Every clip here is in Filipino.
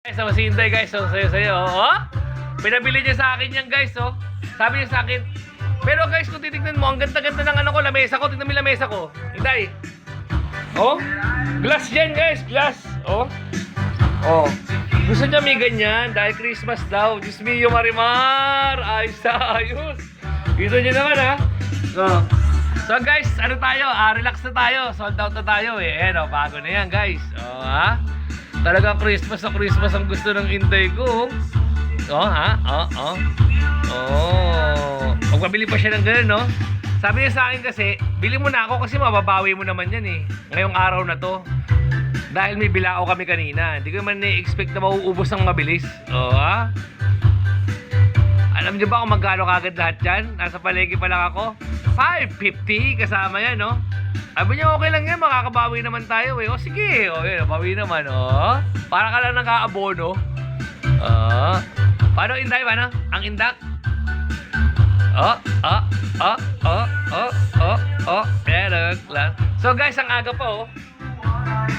Guys, so si Inday guys, so sayo, oh. Pinabili niya sa akin yan guys, oh. Sabi niya sa akin, pero guys, kung titignan mo, ang ganda-ganda ng ano ko, lamesa ko, tignan mo yung lamesa ko. Inday. Oh, glass yan guys, glass. Oh. Oh. Gusto niya may ganyan, dahil Christmas daw. Diyos mio, Marimar. Ayos na ayos. Gusto niyo naman ha. So guys, ano tayo? Relax na tayo. Sold out na tayo eh. Ayan, oh, bago na yan guys. Oh, ha? Talagang Christmas na Christmas ang gusto ng Inday ko. Oh, ha? Oh. Magpabili pa siya ng gano'n, no? Sabi niya sa akin kasi, bili mo na ako kasi mababawi mo naman yan eh. Ngayong araw na to. Dahil may bilao kami kanina. Hindi ko naman na-expect na mauubos ng mabilis. Oh, ha? Alam niyo ba kung magkano kagad lahat yan? Nasa palengke pa lang ako. 550 kasama yan, no? Sabi niya, okay lang yan, makakabawi naman tayo eh. O sige, o yun, bawi naman, o. Para ka lang nakaabono. Paano Inday, paano? Ang indak? Pero, lang. So guys, ang aga pa, oh.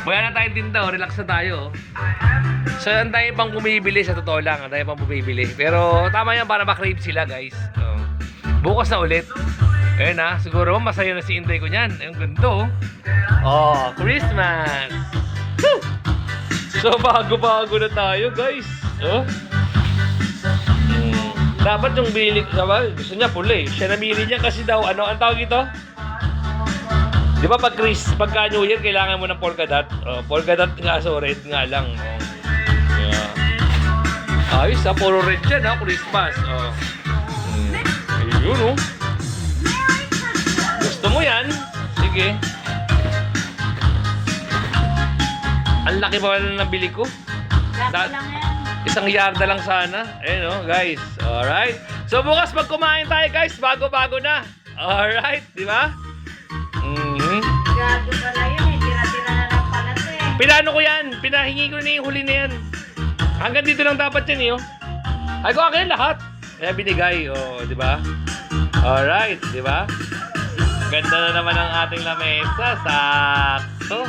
Wala na tayong tinda, oh. Relax na tayo, oh. So, ang tayo pang bumibili, sa totoo lang, ang tayo pang bumibili. Pero, tama yan para makrave sila, guys. Bukas na ulit. Ayun na, siguro masaya na si Inday ko niyan. Ayun, ganito. Oh, Christmas! Woo! So, bago-bago na tayo, guys. Oh. Dapat yung binili ko, gusto niya pula eh. Siya namili niya kasi daw, ano, ang tawag ito? Di ba pagka New Year, kailangan mo ng polka dot? Oh, polka dot nga, so red nga lang. Oh. Yeah. Ayos ha, puro red yan ha, Christmas. Oh. Ayun oh. Gusto mo yan? Sige. Ang laki pa wala na nabili ko. Isang yarda lang sana. Ayun oh, guys. Alright. So bukas pag kumain tayo guys, bago-bago na. Alright, di ba? Gado pala yun eh. Tira-tira na lang pala ito eh. Pinano ko yan. Pinahingi ko na yung huli na yan. Hanggang dito lang dapat yan eh oh. Ay ko akin lahat. Kaya binigay. Oh, di ba? Alright, di ba? Ganda na naman ang ating lamesa. Sakto.